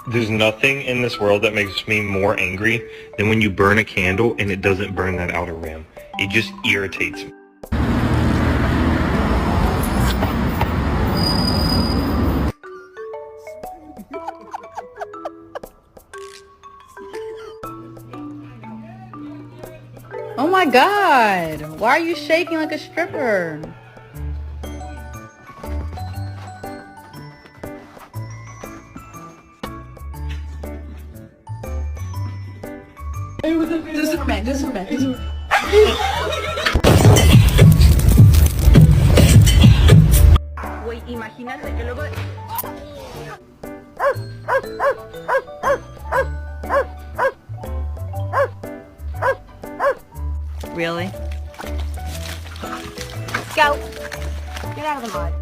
There's nothing in this world that makes me more angry than when you burn a candle and it doesn't burn that outer rim. It just irritates me. Oh my God, why are you shaking like a stripper? This is for men, this is for men, this is for men. Güey, imagínate que luego... Really? Go! Get out of the mud.